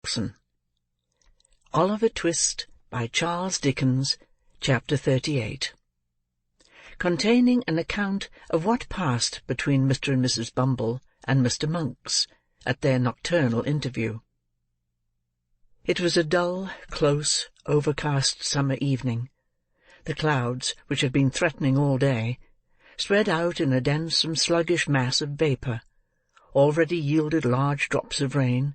Jackson. Oliver Twist, by Charles Dickens. Chapter 38. Containing an account of what passed between Mr. and Mrs. Bumble and Mr. Monks at their nocturnal interview. It was a dull, close, overcast summer evening. The clouds, which had been threatening all day, spread out in a dense and sluggish mass of vapour, already yielded large drops of rain,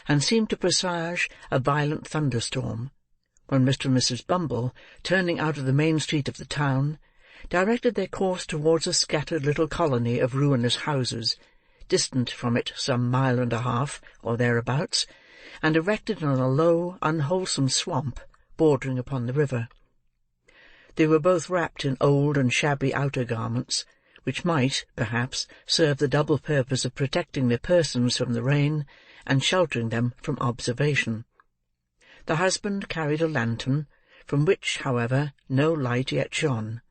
and seemed to presage a violent thunderstorm, when Mr. and Mrs. Bumble, turning out of the main street of the town, directed their course towards a scattered little colony of ruinous houses, distant from it some mile and a half, or thereabouts, and erected in a low, unwholesome swamp bordering upon the river. They were both wrapped in old and shabby outer garments, which might, perhaps, serve the double purpose of protecting their persons from the rain, and sheltering them from observation. The husband carried a lantern, from which, however, no light yet shone,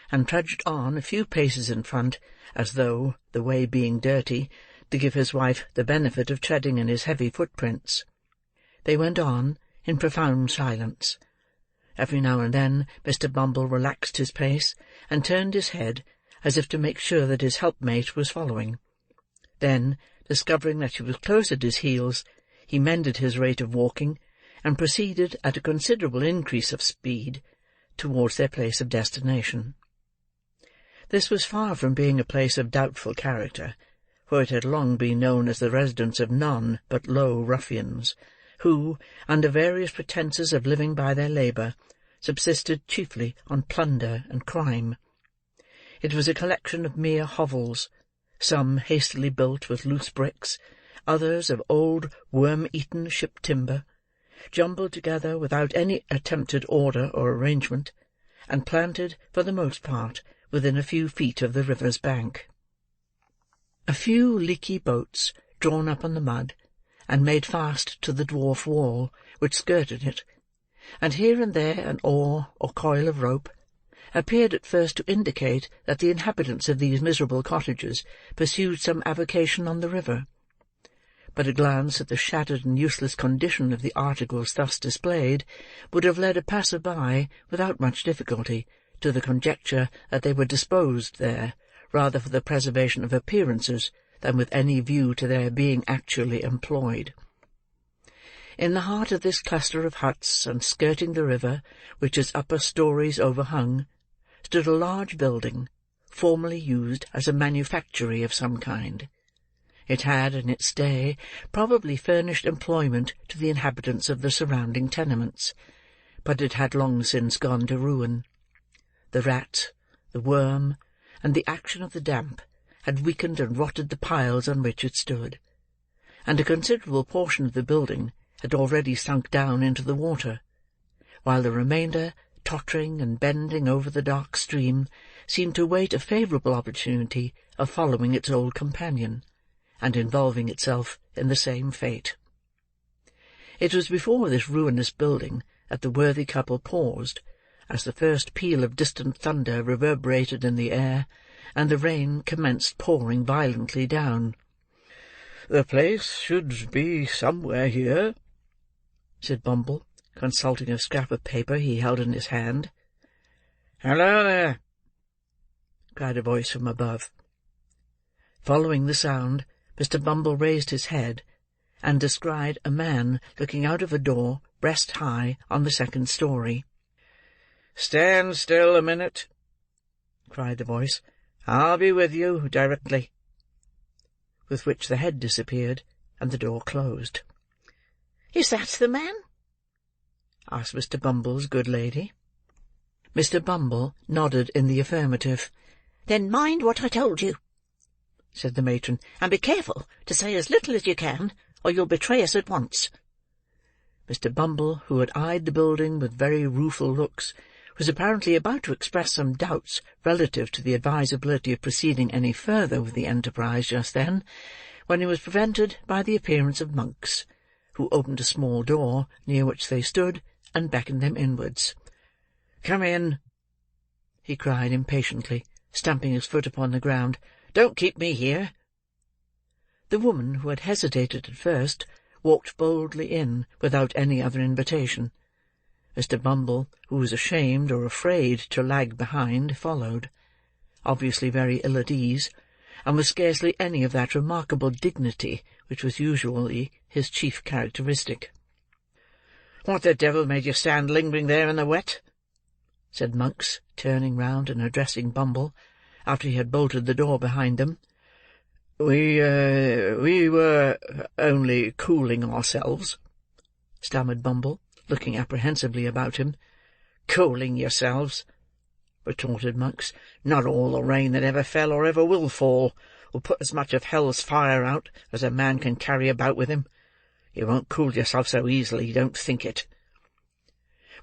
and trudged on a few paces in front, as though, the way being dirty, to give his wife the benefit of treading in his heavy footprints. They went on, in profound silence. Every now and then Mr. Bumble relaxed his pace, and turned his head, as if to make sure that his helpmate was following. Then, discovering that she was close at his heels, he mended his rate of walking, and proceeded, at a considerable increase of speed, towards their place of destination. This was far from being a place of doubtful character, for it had long been known as the residence of none but low ruffians, who, under various pretences of living by their labour, subsisted chiefly on plunder and crime. It was a collection of mere hovels, some hastily built with loose bricks, others of old worm-eaten ship timber, jumbled together without any attempted order or arrangement, and planted, for the most part, within a few feet of the river's bank. A few leaky boats, drawn up on the mud, and made fast to the dwarf wall which skirted it, and here and there an oar or coil of rope, appeared at first to indicate that the inhabitants of these miserable cottages pursued some avocation on the river. But a glance at the shattered and useless condition of the articles thus displayed would have led a passer-by, without much difficulty, to the conjecture that they were disposed there, rather for the preservation of appearances than with any view to their being actually employed. In the heart of this cluster of huts, and skirting the river, which its upper stories overhung, stood a large building, formerly used as a manufactory of some kind. It had, in its day, probably furnished employment to the inhabitants of the surrounding tenements, but it had long since gone to ruin. The rat, the worm, and the action of the damp had weakened and rotted the piles on which it stood, and a considerable portion of the building had already sunk down into the water, while the remainder, tottering and bending over the dark stream, seemed to wait a favourable opportunity of following its old companion, and involving itself in the same fate. It was before this ruinous building that the worthy couple paused, as the first peal of distant thunder reverberated in the air, and the rain commenced pouring violently down. "The place should be somewhere here," said Bumble, consulting a scrap of paper he held in his hand. "Hallo there!" cried a voice from above. Following the sound, Mr. Bumble raised his head, and descried a man looking out of a door breast high on the second story. "Stand still a minute," cried the voice. "I'll be with you directly." With which the head disappeared, and the door closed. "Is that the man?" asked Mr. Bumble's good lady. Mr. Bumble nodded in the affirmative. "Then mind what I told you," said the matron, "and be careful to say as little as you can, or you'll betray us at once." Mr. Bumble, who had eyed the building with very rueful looks, was apparently about to express some doubts relative to the advisability of proceeding any further with the enterprise just then, when he was prevented by the appearance of Monks, who opened a small door near which they stood, and beckoned them inwards. "Come in," he cried impatiently, stamping his foot upon the ground. "Don't keep me here." The woman, who had hesitated at first, walked boldly in without any other invitation. Mr. Bumble, who was ashamed or afraid to lag behind, followed, obviously very ill at ease, and with scarcely any of that remarkable dignity which was usually his chief characteristic. "What the devil made you stand lingering there in the wet?" said Monks, turning round and addressing Bumble, after he had bolted the door behind them. We were only cooling ourselves," stammered Bumble, looking apprehensively about him. "Cooling yourselves!" retorted Monks. "Not all the rain that ever fell or ever will fall will put as much of hell's fire out as a man can carry about with him. You won't cool yourself so easily, don't think it."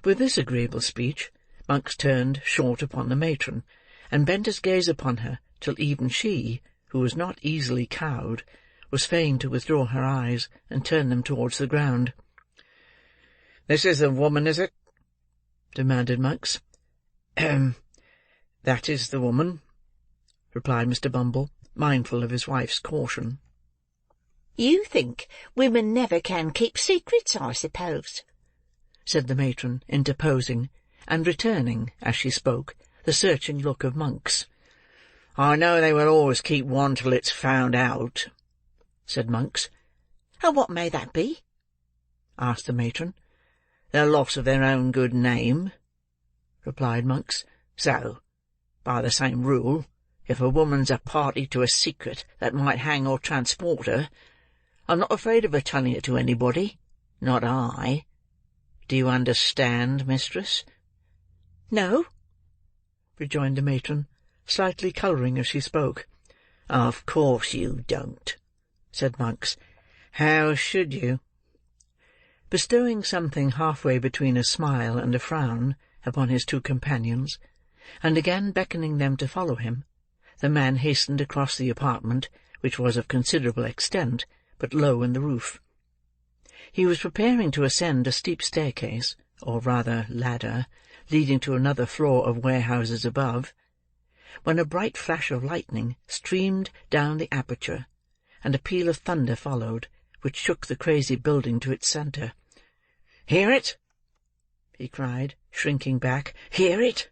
With this agreeable speech, Monks turned short upon the matron, and bent his gaze upon her till even she, who was not easily cowed, was fain to withdraw her eyes and turn them towards the ground. "This is the woman, is it?" demanded Monks. "That is the woman," replied Mr. Bumble, mindful of his wife's caution. "You think women never can keep secrets, I suppose?" said the matron, interposing, and returning, as she spoke, the searching look of Monks. "I know they will always keep one till it's found out," said Monks. "And what may that be?" asked the matron. "The loss of their own good name," replied Monks. "So, by the same rule, if a woman's a party to a secret that might hang or transport her, I'm not afraid of her telling it to anybody. Not I. Do you understand, mistress?" "No," rejoined the matron, slightly colouring as she spoke. "Of course you don't," said Monks. "How should you?" Bestowing something half-way between a smile and a frown upon his two companions, and again beckoning them to follow him, the man hastened across the apartment, which was of considerable extent, but low in the roof. He was preparing to ascend a steep staircase, or rather ladder, leading to another floor of warehouses above, when a bright flash of lightning streamed down the aperture, and a peal of thunder followed, which shook the crazy building to its centre. "Hear it?" he cried, shrinking back. "Hear it?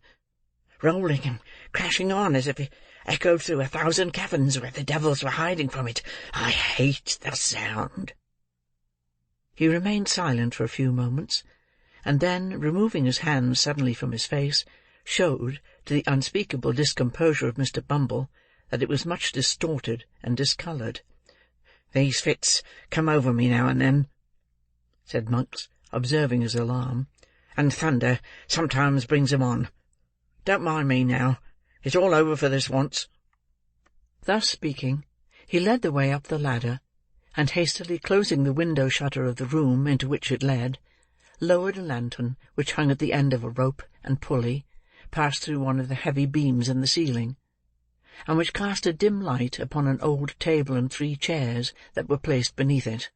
Rolling and crashing on as if it echoed through 1,000 caverns where the devils were hiding from it. I hate the sound." He remained silent for a few moments, and then, removing his hands suddenly from his face, showed, to the unspeakable discomposure of Mr. Bumble, that it was much distorted and discoloured. "These fits come over me now and then," said Monks, observing his alarm, "and thunder sometimes brings 'em on. Don't mind me now. It's all over for this once." Thus speaking, he led the way up the ladder, and hastily closing the window shutter of the room into which it led, lowered a lantern which hung at the end of a rope and pulley, passed through one of the heavy beams in the ceiling, and which cast a dim light upon an old table and 3 chairs that were placed beneath it.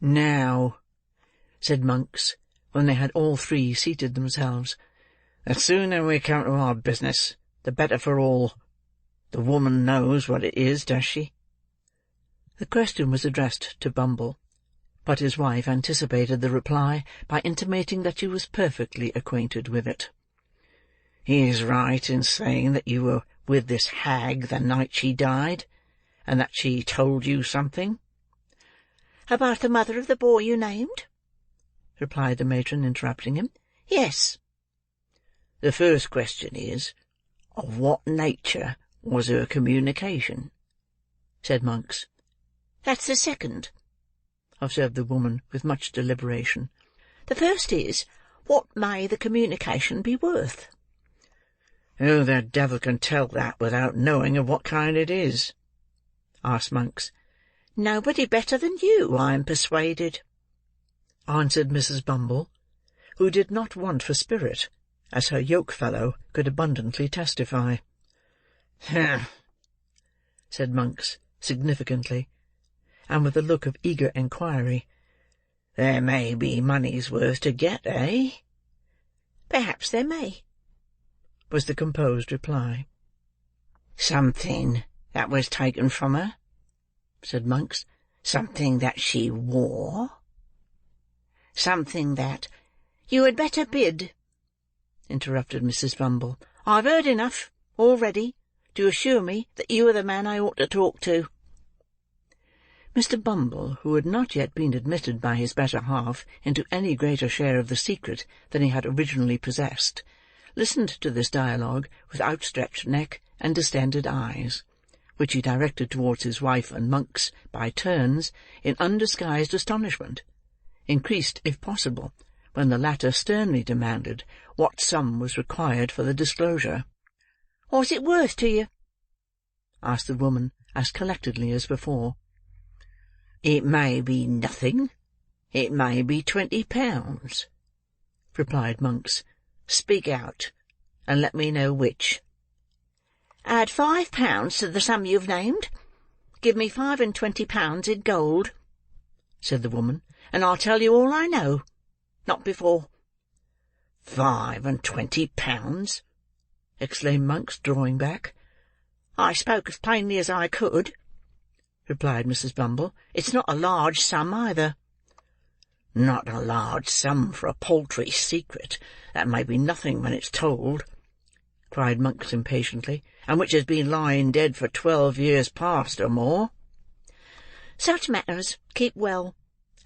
"Now," said Monks, when they had all 3 seated themselves, "the sooner we come to our business, the better for all. The woman knows what it is, does she?" The question was addressed to Bumble, but his wife anticipated the reply by intimating that she was perfectly acquainted with it. "He is right in saying that you were with this hag the night she died, and that she told you something?" "About the mother of the boy you named?" replied the matron, interrupting him. "Yes." "The first question is, of what nature was her communication?" said Monks. "That's the second," observed the woman with much deliberation. "The first is, what may the communication be worth?" "Who the devil can tell that without knowing of what kind it is?" asked Monks. "Nobody better than you, I am persuaded," answered Mrs. Bumble, who did not want for spirit, as her yoke-fellow could abundantly testify. "Humph!" said Monks, significantly, and with a look of eager inquiry. "There may be money's worth to get, eh?" "Perhaps there may," was the composed reply. "Something that was taken from her," said Monks. Something that she wore? Something that— "You had better bid," interrupted Mrs. Bumble. "I've heard enough, already, to assure me that you are the man I ought to talk to." Mr. Bumble, who had not yet been admitted by his better half into any greater share of the secret than he had originally possessed, listened to this dialogue with outstretched neck and distended eyes, which he directed towards his wife and Monks by turns in undisguised astonishment, increased, if possible, when the latter sternly demanded what sum was required for the disclosure. "What's it worth to you?" asked the woman, as collectedly as before. "It may be nothing. It may be £20," replied Monks. "Speak out, and let me know which." "Add £5 to the sum you've named. Give me £25 in gold," said the woman, "and I'll tell you all I know. Not before." £25! exclaimed Monks, drawing back. "I spoke as plainly as I could," replied Mrs. Bumble. "It's not a large sum, either." "Not a large sum for a paltry secret that may be nothing when it's told," cried Monks impatiently, "and which has been lying dead for 12 years past or more." "Such matters keep well,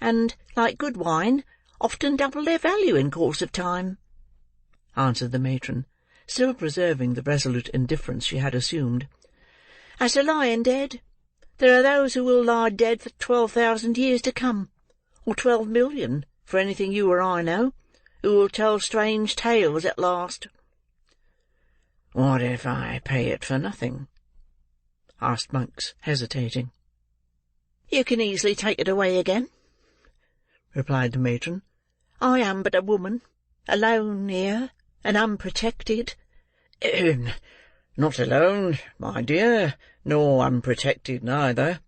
and, like good wine, often double their value in course of time," answered the matron, still preserving the resolute indifference she had assumed. "As to lying dead, there are those who will lie dead for 12,000 years to come, or 12,000,000, for anything you or I know, who will tell strange tales at last." "What if I pay it for nothing?" asked Monks, hesitating. "You can easily take it away again," replied the matron. "I am but a woman, alone here, and unprotected." "Not alone, my dear, nor unprotected neither,"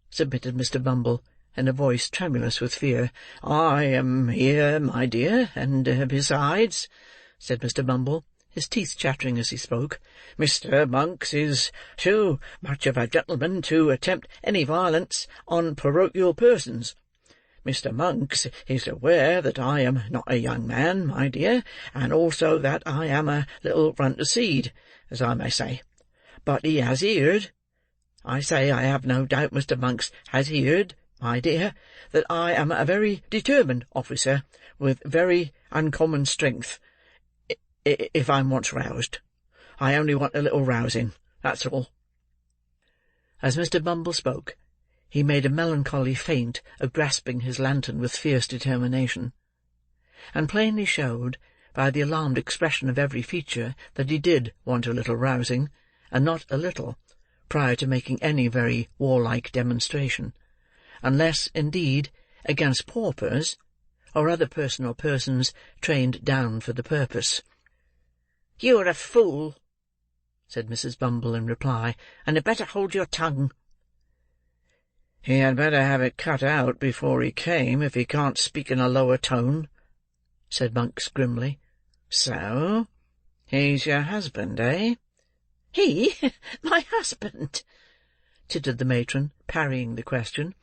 submitted Mr. Bumble, in a voice tremulous with fear. "I am here, my dear, and besides," said Mr. Bumble, his teeth chattering as he spoke, "Mr. Monks is too much of a gentleman to attempt any violence on parochial persons. Mr. Monks is aware that I am not a young man, my dear, and also that I am a little run to seed, as I may say. But he has heard— I say I have no doubt Mr. Monks has heard, my dear, that I am a very determined officer, with very uncommon strength, if I'm once roused. I only want a little rousing, that's all." As Mr. Bumble spoke, he made a melancholy feint of grasping his lantern with fierce determination, and plainly showed, by the alarmed expression of every feature, that he did want a little rousing, and not a little, prior to making any very warlike demonstration, unless, indeed, against paupers, or other person or persons trained down for the purpose. "You're a fool," said Mrs. Bumble in reply, "and had better hold your tongue." "He had better have it cut out before he came, if he can't speak in a lower tone," said Monks grimly. "So, he's your husband, eh?" "He? My husband?" tittered the matron, parrying the question.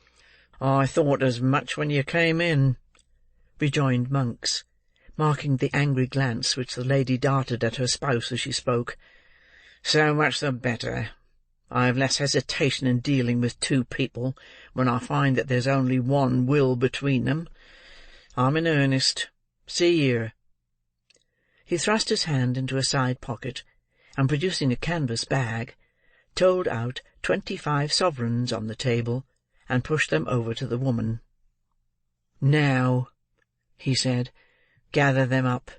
"I thought as much when you came in," rejoined Monks, marking the angry glance which the lady darted at her spouse as she spoke. "So much the better. I have less hesitation in dealing with two people, when I find that there's only one will between them. I'm in earnest. See here." He thrust his hand into a side pocket, and producing a canvas bag, told out 25 sovereigns on the table, and pushed them over to the woman. "Now," he said, "gather them up,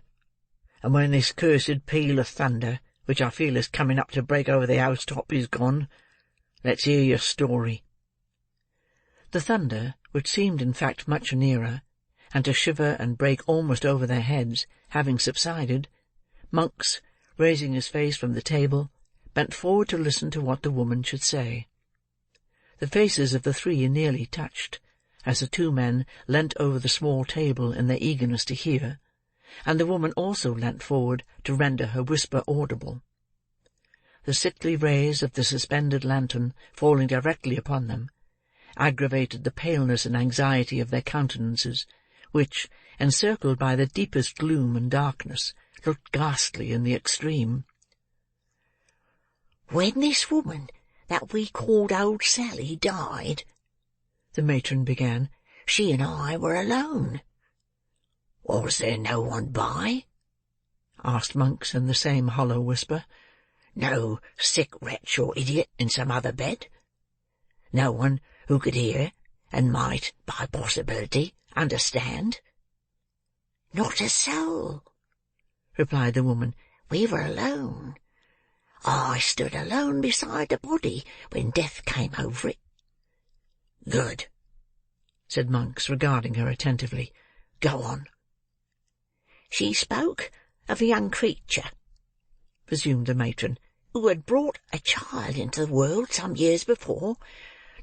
and when this cursed peal of thunder, which I feel is coming up to break over the housetop, is gone, let's hear your story." The thunder, which seemed in fact much nearer, and to shiver and break almost over their heads, having subsided, Monks, raising his face from the table, bent forward to listen to what the woman should say. The faces of the three nearly touched, as the two men leant over the small table in their eagerness to hear, and the woman also leant forward to render her whisper audible. The sickly rays of the suspended lantern falling directly upon them, aggravated the paleness and anxiety of their countenances, which, encircled by the deepest gloom and darkness, looked ghastly in the extreme. "When this woman that we called old Sally died," the matron began, "she and I were alone." "Was there no one by?" asked Monks in the same hollow whisper. "No sick wretch or idiot in some other bed? No one who could hear, and might, by possibility, understand?" "Not a soul," replied the woman. "We were alone. I stood alone beside the body when death came over it." "Good," said Monks, regarding her attentively. "Go on." "She spoke of a young creature," resumed the matron, "who had brought a child into the world some years before,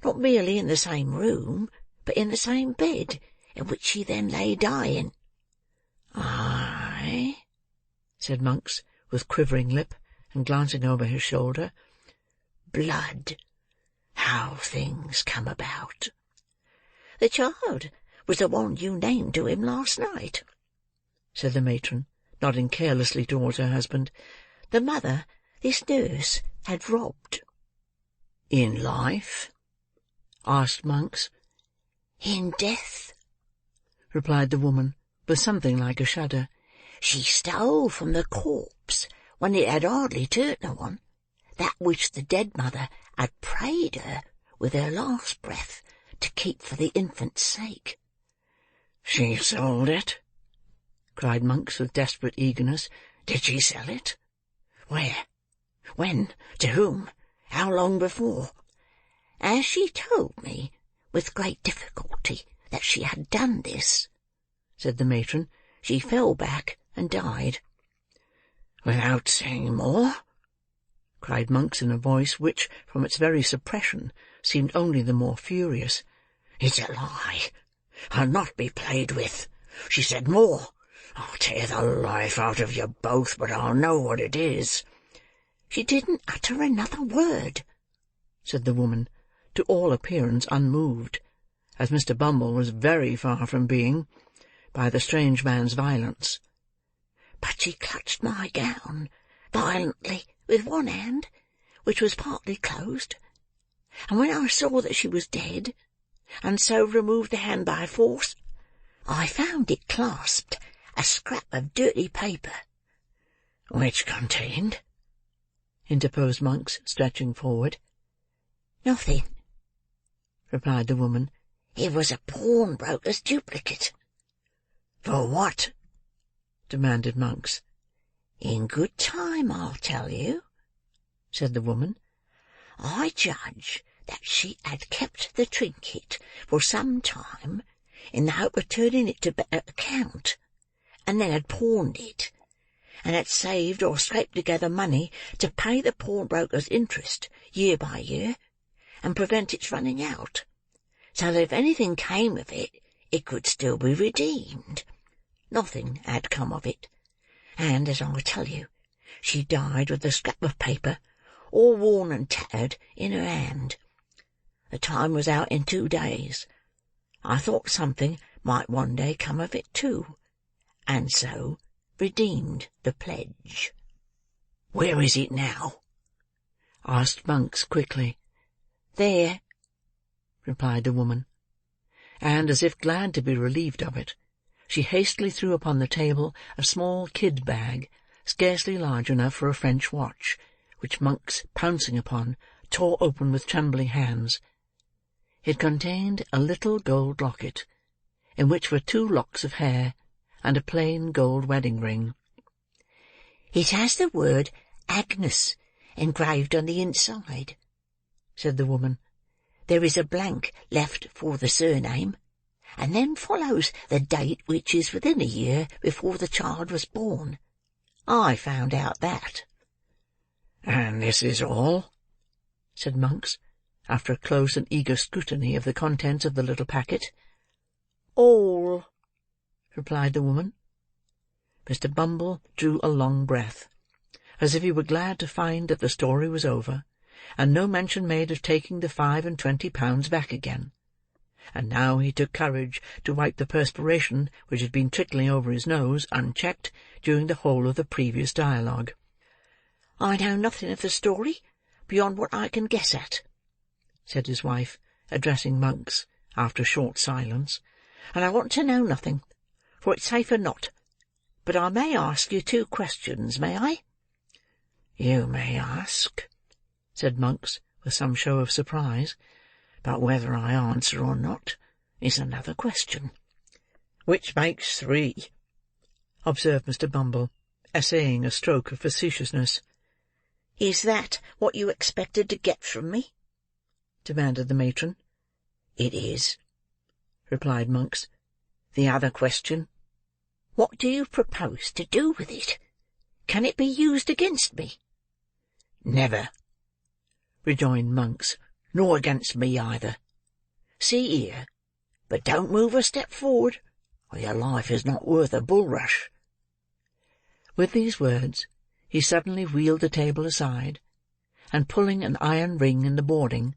not merely in the same room, but in the same bed in which she then lay dying." "Aye," said Monks, with quivering lip, and glancing over his shoulder. "Blood. How things come about." "The child was the one you named to him last night," said the matron, nodding carelessly towards her husband. "The mother this nurse had robbed." "In life?" asked Monks. "In death," replied the woman, with something like a shudder. "She stole from the corpse, when it had hardly turned to one, that which the dead mother had prayed her, with her last breath, to keep for the infant's sake." "She sold it?" cried Monks, with desperate eagerness. "Did she sell it? Where? When? To whom? How long before?" "As she told me, with great difficulty, that she had done this," said the matron, "she fell back and died." "Without saying more?" cried Monks, in a voice which, from its very suppression, seemed only the more furious. "It's a lie. I'll not be played with. She said more. I'll tear the life out of you both, but I'll know what it is." "She didn't utter another word," said the woman, to all appearance unmoved, as Mr. Bumble was very far from being, by the strange man's violence. "But she clutched my gown violently with one hand, which was partly closed, and when I saw that she was dead, and so removed the hand by force, I found it clasped a scrap of dirty paper." "Which contained?" interposed Monks, stretching forward. "Nothing," replied the woman. "It was a pawnbroker's duplicate." "For what?" demanded Monks. "In good time I'll tell you," said the woman. "I judge that she had kept the trinket for some time, in the hope of turning it to better account, and then had pawned it, and had saved or scraped together money to pay the pawnbroker's interest year by year, and prevent its running out, so that if anything came of it, it could still be redeemed. Nothing had come of it, and, as I tell you, she died with the scrap of paper, all worn and tattered, in her hand. The time was out in 2 days. I thought something might one day come of it too, and so redeemed the pledge." "Where is it now?" asked Monks quickly. "There," replied the woman; and, as if glad to be relieved of it, she hastily threw upon the table a small kid bag, scarcely large enough for a French watch, which Monks, pouncing upon, tore open with trembling hands. It contained a little gold locket, in which were 2 locks of hair, and a plain gold wedding ring. "It has the word Agnes engraved on the inside," said the woman. "There is a blank left for the surname, and then follows the date, which is within a year before the child was born. I found out that." "And this is all?" said Monks, after a close and eager scrutiny of the contents of the little packet. "All," replied the woman. Mr. Bumble drew a long breath, as if he were glad to find that the story was over, and no mention made of taking the £25 back again, and now he took courage to wipe the perspiration which had been trickling over his nose, unchecked, during the whole of the previous dialogue. "I know nothing of the story, beyond what I can guess at," said his wife, addressing Monks, after a short silence, "and I want to know nothing, for it's safer not. But I may ask you 2 questions, may I?" "You may ask," said Monks, with some show of surprise. "But whether I answer or not is another question." "Which makes 3," observed Mr. Bumble, essaying a stroke of facetiousness. "Is that what you expected to get from me?" demanded the matron. "It is," replied Monks. "The other question?" "What do you propose to do with it? Can it be used against me?" "Never," rejoined Monks. "Nor against me either. See here, but don't move a step forward, or your life is not worth a bulrush." With these words, he suddenly wheeled the table aside, and pulling an iron ring in the boarding,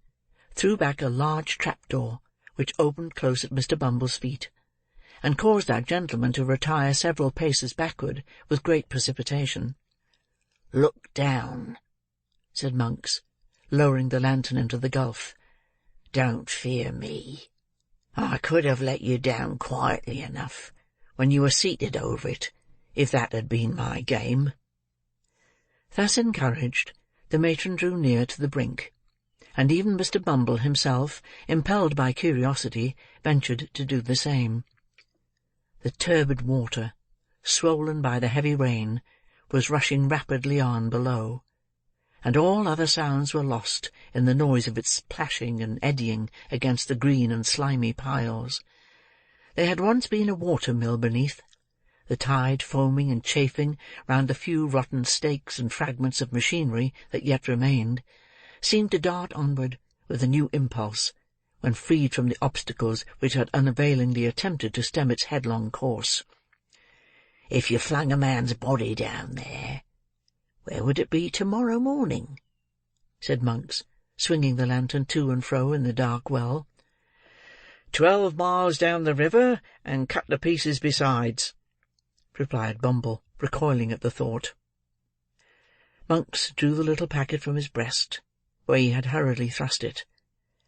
threw back a large trap-door, which opened close at Mr. Bumble's feet, and caused that gentleman to retire several paces backward with great precipitation. "Look down," said Monks, lowering the lantern into the gulf. "Don't fear me. I could have let you down quietly enough when you were seated over it, if that had been my game." Thus encouraged, the matron drew near to the brink, and even Mr. Bumble himself, impelled by curiosity, ventured to do the same. The turbid water, swollen by the heavy rain, was rushing rapidly on below, and all other sounds were lost in the noise of its splashing and eddying against the green and slimy piles. There had once been a water-mill beneath. The tide, foaming and chafing round the few rotten stakes and fragments of machinery that yet remained, seemed to dart onward with a new impulse, when freed from the obstacles which had unavailingly attempted to stem its headlong course. "If you flung a man's body down there, where would it be tomorrow morning?" said Monks, swinging the lantern to and fro in the dark well. 12 miles down the river, and cut to pieces besides," replied Bumble, recoiling at the thought. Monks drew the little packet from his breast, where he had hurriedly thrust it,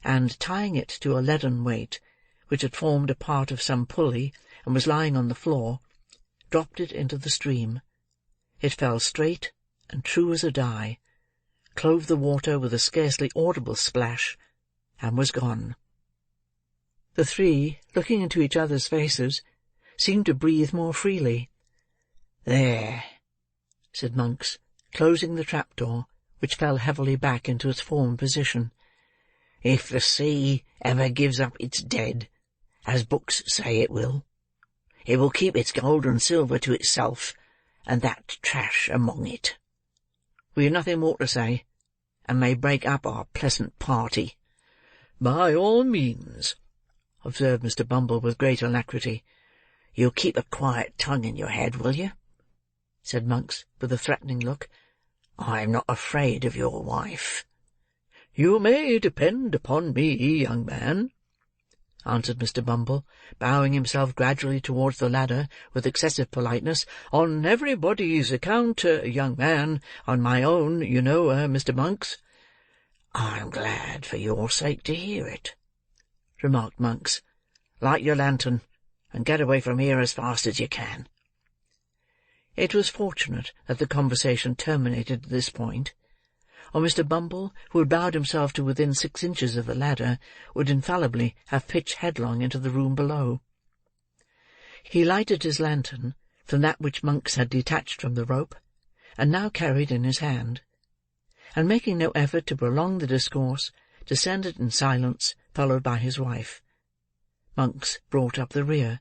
and, tying it to a leaden weight, which had formed a part of some pulley and was lying on the floor, dropped it into the stream. It fell straight and true as a die, clove the water with a scarcely audible splash, and was gone. The 3, looking into each other's faces, seemed to breathe more freely. "There," said Monks, closing the trap-door, which fell heavily back into its former position. "If the sea ever gives up its dead, as books say it will keep its gold and silver to itself, and that trash among it. We have nothing more to say, and may break up our pleasant party." "By all means," observed Mr. Bumble with great alacrity. "You'll keep a quiet tongue in your head, will you?" said Monks, with a threatening look. "I am not afraid of your wife." "You may depend upon me, young man," answered Mr. Bumble, bowing himself gradually towards the ladder with excessive politeness. "On everybody's account, young man. On my own, you know, Mr. Monks." "I'm glad for your sake to hear it," remarked Monks. "Light your lantern, and get away from here as fast as you can." It was fortunate that the conversation terminated at this point, or Mr. Bumble, who had bowed himself to within 6 inches of the ladder, would infallibly have pitched headlong into the room below. He lighted his lantern from that which Monks had detached from the rope, and now carried in his hand, and making no effort to prolong the discourse, descended in silence, followed by his wife. Monks brought up the rear,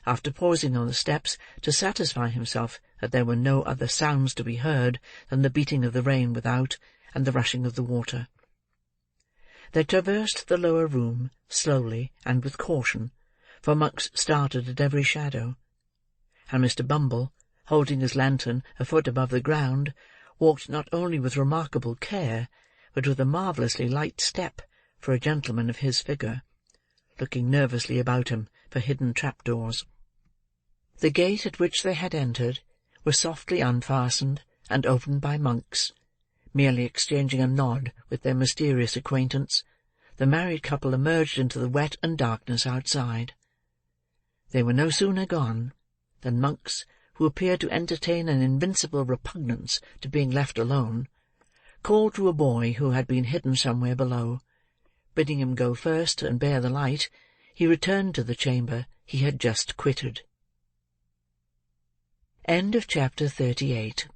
after pausing on the steps to satisfy himself that there were no other sounds to be heard than the beating of the rain without, and the rushing of the water. They traversed the lower room, slowly and with caution, for Monks started at every shadow; and Mr. Bumble, holding his lantern a foot above the ground, walked not only with remarkable care, but with a marvellously light step for a gentleman of his figure. looking nervously about him for hidden trap-doors. The gate at which they had entered was softly unfastened and opened by Monks. Merely exchanging a nod with their mysterious acquaintance, the married couple emerged into the wet and darkness outside. They were no sooner gone than Monks, who appeared to entertain an invincible repugnance to being left alone, called to a boy who had been hidden somewhere below. Bidding him go first and bear the light, he returned to the chamber he had just quitted. Chapter 38.